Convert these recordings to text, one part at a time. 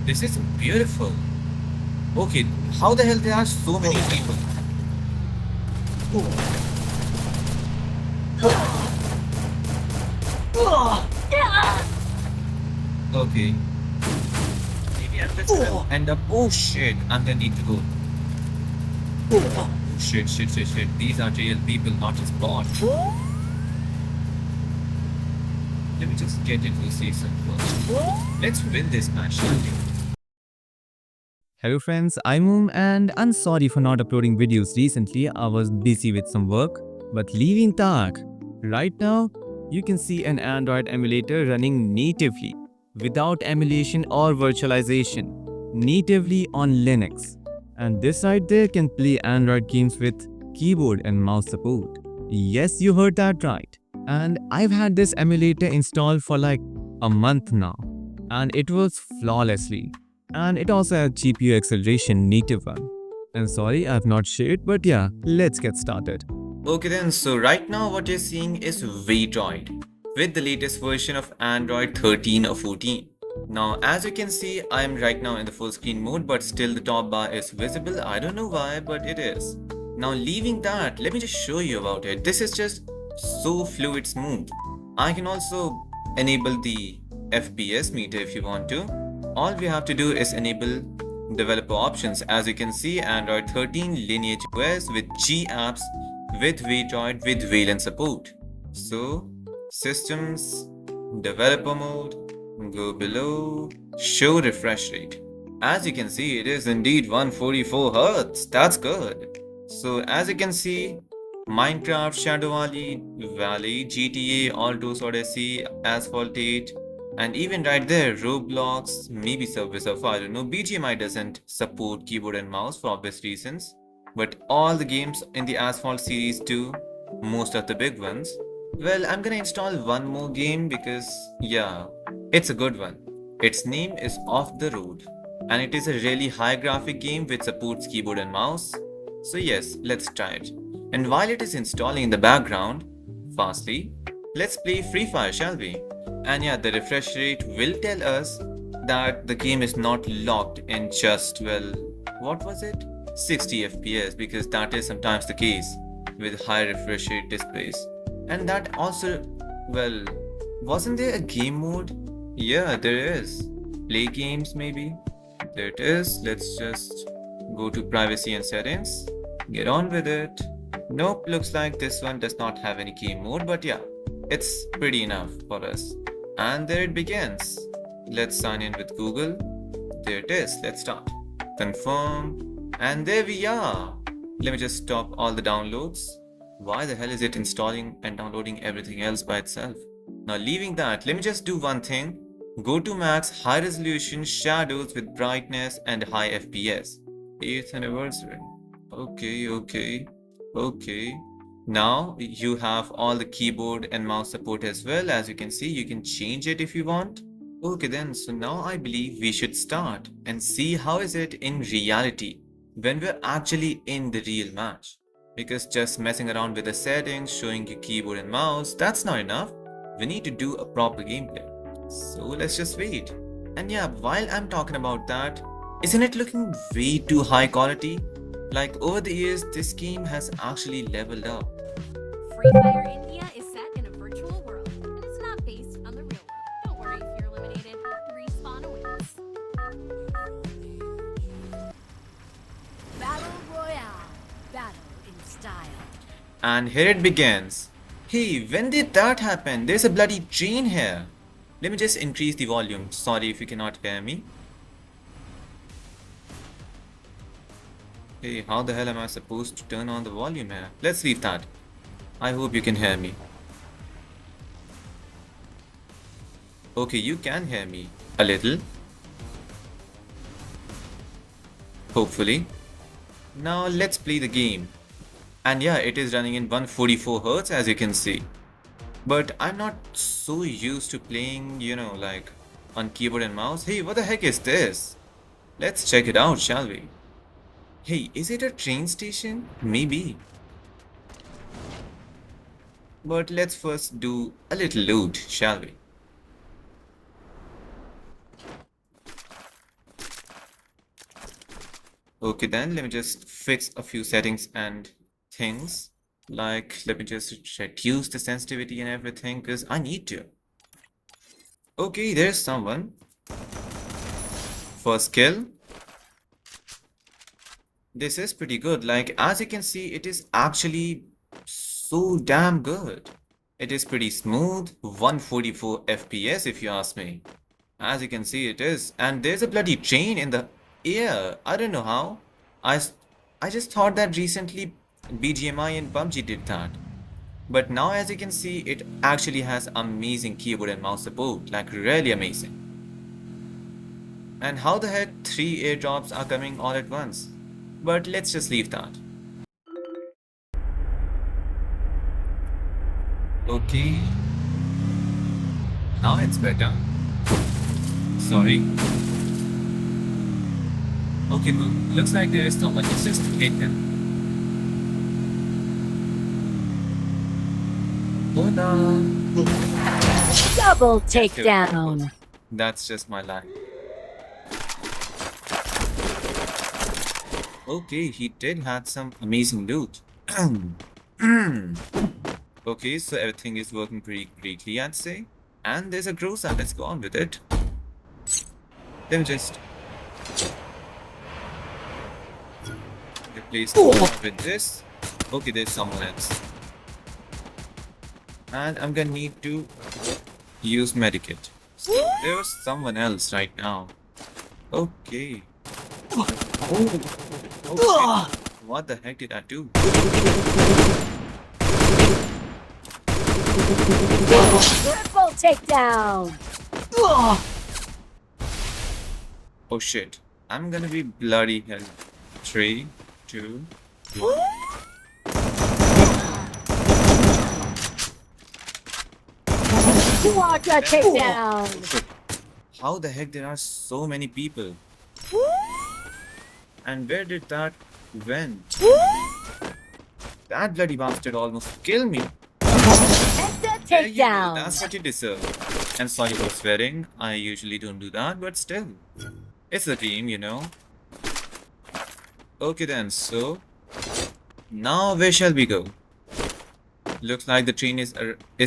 This is beautiful. Okay, how the hell there are so many people? Okay, maybe I'm just gonna end up. Oh shit, I'm gonna need to go. Oh shit. These are real people, not just bots. Let me just get into the season first. Let's win this match, shall we? Hello friends, I'm and I'm sorry for not uploading videos recently. I was busy with some work. But leaving that, right now you can see an Android emulator running natively without emulation or virtualization, natively on Linux. And this side there can play Android games with keyboard and mouse support. Yes, you heard that right. And I've had this emulator installed for like a month now, and it works flawlessly. And it also has GPU acceleration native one. And sorry, I've not shared, but yeah, let's get started. Okay then, so right now what you're seeing is WayDroid with the latest version of Android 13 or 14. Now as you can see, I am right now in the full screen mode, but still the top bar is visible. I don't know why, but it is. Now leaving that, let me just show you about it. This is just so fluid smooth. I can also enable the FPS meter if you want to. All we have to do is enable developer options. As you can see, Android 13 Lineage OS with G apps with WayDroid with Wayland support. So, systems, developer mode, go below, show refresh rate. As you can see, it is indeed 144 Hz. That's good. So, as you can see, Minecraft, Shadow Valley, GTA, Altos Odyssey, Asphalt 8, and even right there, Roblox, maybe Subway Surfer, I don't know. BGMI doesn't support keyboard and mouse for obvious reasons, but all the games in the Asphalt series do, most of the big ones. Well, I'm gonna install one more game because, yeah, it's a good one. Its name is Off the Road, and it is a really high graphic game which supports keyboard and mouse. So, yes, let's try it. And while it is installing in the background, fastly, let's play Free Fire, shall we? And yeah, the refresh rate will tell us that the game is not locked in just, well, what was it? 60 FPS, because that is sometimes the case with high refresh rate displays. And that also, well, wasn't there a game mode? Yeah, there is. Play games, maybe? There it is. Let's just go to privacy and settings. Get on with it. Nope, looks like this one does not have any game mode, but yeah, it's pretty enough for us. And there it begins. Let's sign in with Google. There it is. Let's start. Confirm. And there we are. Let me just stop all the downloads. Why the hell is it installing and downloading everything else by itself? Now leaving that, let me just do one thing. Go to max high resolution shadows with brightness and high FPS. 8th anniversary. Okay. Now you have all the keyboard and mouse support as well. As you can see, you can change it if you want. Okay then, so now I believe we should start and see how is it in reality when we're actually in the real match. Because just messing around with the settings, showing you keyboard and mouse, that's not enough. We need to do a proper gameplay. So let's just wait. And yeah, while I'm talking about that, isn't it looking way too high quality? Like over the years, this game has actually leveled up. Free Fire India is set in a virtual world and is not based on the real world. Don't worry if you're eliminated. Respawn awaits. Battle Royale. Battle in style. And here it begins. Hey, when did that happen? There's a bloody train here. Let me just increase the volume. Sorry if you cannot hear me. Hey, how the hell am I supposed to turn on the volume here? Let's leave that. I hope you can hear me. Okay, you can hear me. A little. Hopefully. Now let's play the game. And yeah, it is running in 144 Hz as you can see. But I'm not so used to playing, like on keyboard and mouse. Hey, what the heck is this? Let's check it out, shall we? Hey, is it a train station? Maybe. But let's first do a little loot, shall we? Okay, then let me just fix a few settings and things. Like, let me just reduce the sensitivity and everything because I need to. Okay, there's someone. First kill. This is pretty good. Like, as you can see, it is actually so damn good. It is pretty smooth, 144 FPS if you ask me. As you can see, it is. And there's a bloody train in the air. I don't know how. I just thought that recently BGMI and PUBG did that. But now as you can see, it actually has amazing keyboard and mouse support. Like, really amazing. And how the heck 3 airdrops are coming all at once? But let's just leave that. Okay. Now it's better. Sorry. Okay, well, looks like there is someone. Let's just hit him. Oh no. Double takedown. That's just my life. Okay, he did have some amazing loot. Okay, so everything is working pretty greatly, I'd say. And there's a grocer, let's go on with it. Let me just replace with this. Okay, there's someone else. And I'm gonna need to use medikit. So there was someone else right now. Okay. Oh, what the heck did I do? Triple takedown. Oh shit. I'm gonna be bloody hell. 3, 2, 1. Quadra takedown. Shit. How the heck there are so many people? And where did that went? That bloody bastard almost killed me. Hector There you go, takedown. that's what you deserve. I'm sorry for swearing. I usually don't do that, but still. It's a game, you know. Okay then, so now where shall we go? Looks like the train is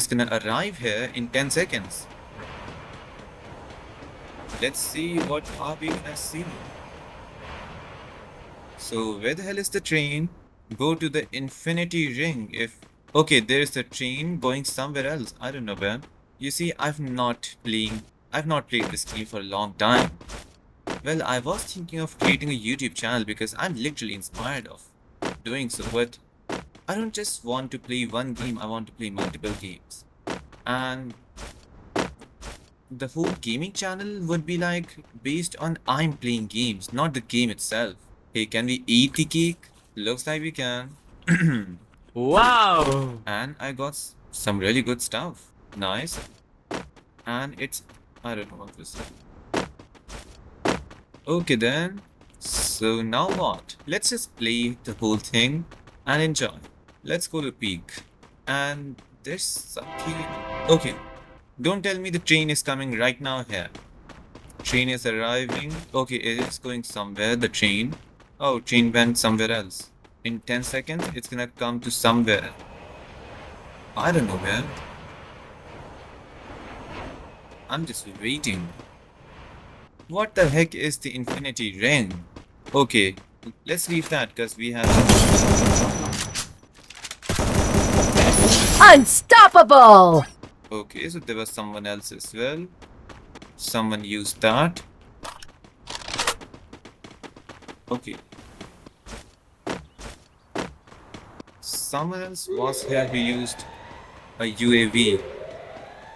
gonna arrive here in 10 seconds. Let's see what are we gonna see. So where the hell is the train? Go to the infinity ring if... Okay, there's the train going somewhere else. I don't know where. You see, I've not played this game for a long time. Well, I was thinking of creating a YouTube channel because I'm literally inspired of doing so, but I don't just want to play one game, I want to play multiple games. And the whole gaming channel would be like based on I'm playing games, not the game itself. Hey, can we eat the cake? Looks like we can. Wow! And I got some really good stuff. Nice. And it's... I don't know what this is. Okay then. So now what? Let's just play the whole thing and enjoy. Let's go to peak. And there's something... Okay. Don't tell me the train is coming right now here. Train is arriving. Okay, it is going somewhere, the train. Oh, train went somewhere else. In 10 seconds, it's gonna come to somewhere. I don't know where. I'm just waiting. What the heck is the infinity ring? Okay, let's leave that because we have... Unstoppable. Okay, so there was someone else as well. Someone used that. Okay. Someone else was here who used a UAV.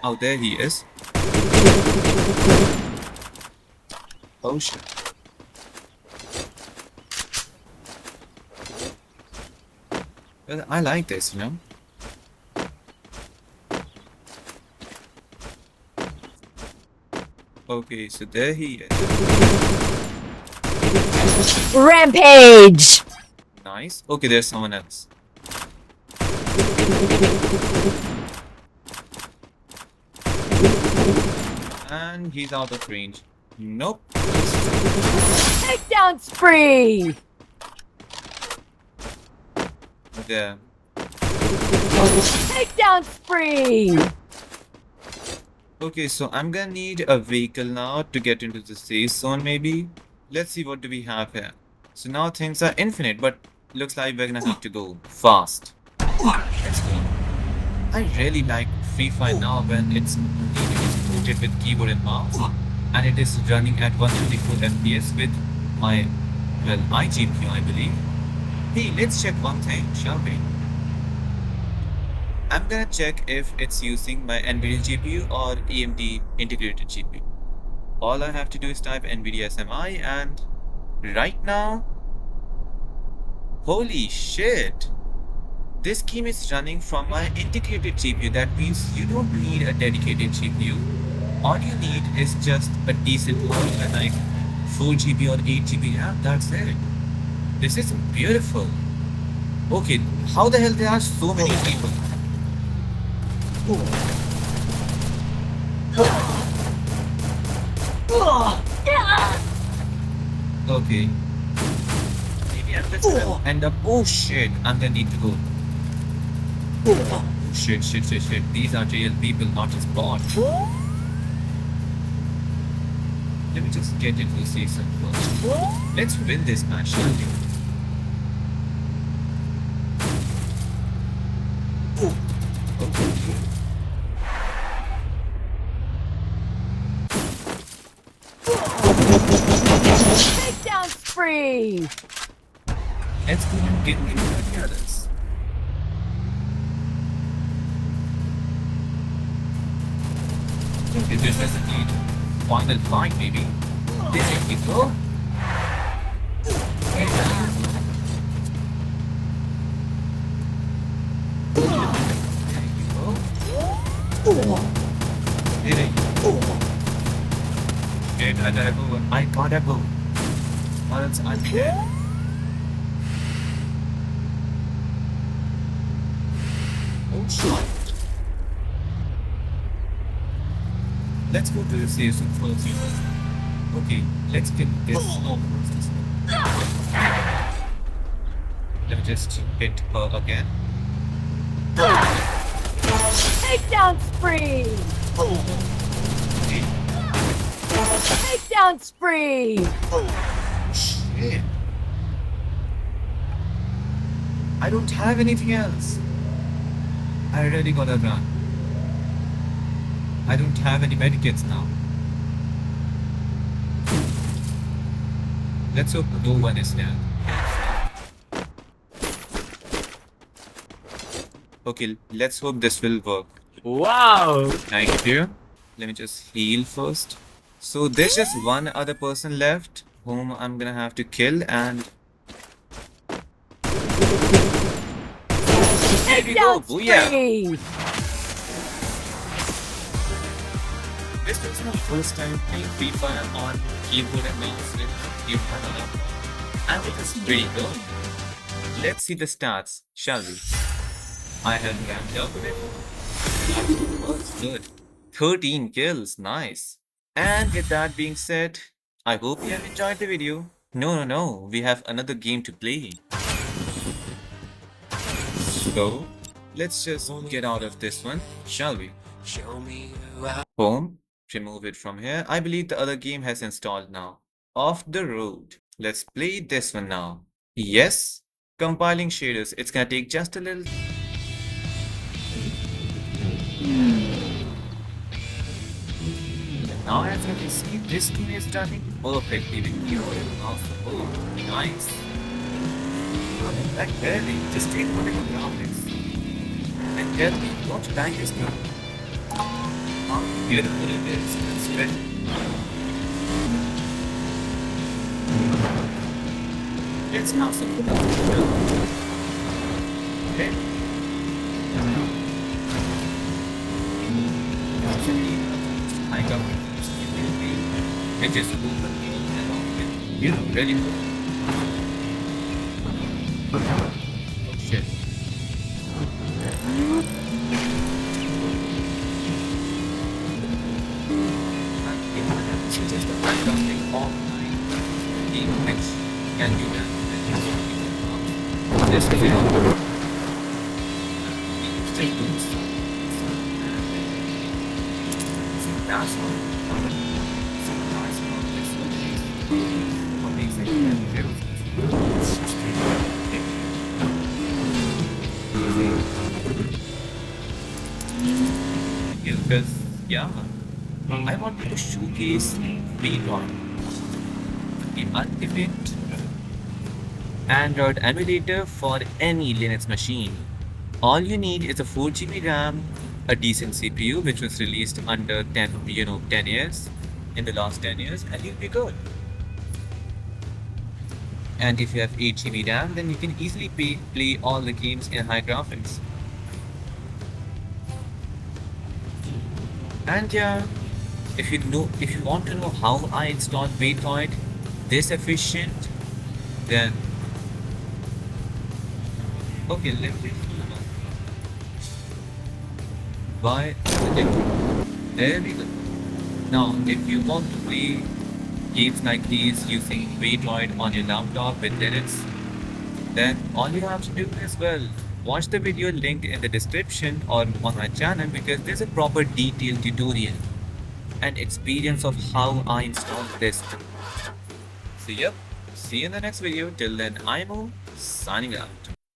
Oh, there he is. Oh shit. Well, I like this, you know. Okay, so there he is. Rampage. Nice. Okay, there's someone else. And he's out of range. Nope. Takedown spree. Yeah. Takedown spree! Okay, so I'm gonna need a vehicle now to get into the safe zone maybe. Let's see what do we have here. So now things are infinite, but looks like we're gonna have to go fast. Let's go. I really like Free Fire now when it's natively supported with keyboard and mouse, and it is running at 124 FPS with my, well, iGPU I believe. Hey, let's check one thing, shall we? I'm gonna check if it's using my NVIDIA GPU or AMD integrated GPU. All I have to do is type NVIDIA SMI and right now, holy shit! This game is running from my integrated GPU. That means you don't need a dedicated GPU. All you need is just a decent one like 4 GB or 8 GB RAM. That's it. This is beautiful. Okay, how the hell there are so many people? Okay. Maybe I'm just gonna end up. Oh shit, I'm gonna need to go. Oh shit. These are real people, not just bots. Let me just get into the season first. Let's win this match, shall we? Okay. Takedown spree! Let's go and get into the others. Okay, this is indeed final fight, maybe. There we go. There you go. There you go. Okay, I gotta go. Or else I'll be dead. Oh shit. Let's go to the safe zone first. Okay, let's get this snow first. Let me just hit her again. Takedown spree! Okay. Takedown spree! Shit. I don't have anything else. I really gotta run. I don't have any medikits now. Let's hope no one is there. Okay, let's hope this will work. Wow! Thank you. Let me just heal first. So there's just one other person left whom I'm gonna have to kill and there we go, Takedown booyah! spree! This was my first time playing Free Fire on keyboard and mouse with keyboard and laptop, and it was pretty good. Let's see the stats, shall we? I had ranked up with it. That was good. 13 kills, nice. And with that being said, I hope you have enjoyed the video. No, we have another game to play. So, let's just get out of this one, shall we? Home, remove it from here. I believe the other game has installed now. Off the road. Let's play this one now. Yes, compiling shaders. It's gonna take just a little. Now as you can see, this game is running perfectly with keyboard and mouse support. Nice. Like barely, just take one of the graphics. And tell me, what bang is good? How beautiful it is. That's good. Let's have some fun. Okay. I got it just open and you know, ready for oh shit. It's just a fantastic online game which can do that. This is it. still doing so. That's all. So that's all. That's what makes it because yeah, I wanted to showcase WayDroid, the ultimate Android emulator for any Linux machine. All you need is a 4 GB RAM, a decent CPU which was released under 10 years, in the last 10 years, and you'll be good. And if you have 8 GB RAM, then you can easily play all the games in high graphics. And yeah, if you want to know how I installed WayDroid this efficient, then okay, let me buy there we go. Now, if you want to play games like these using WayDroid on your laptop with Linux, then all you have to do is, well, watch the video linked in the description or on my channel, because there's a proper detailed tutorial and experience of how I installed this. So yep, see you in the next video. Till then, I'm signing out.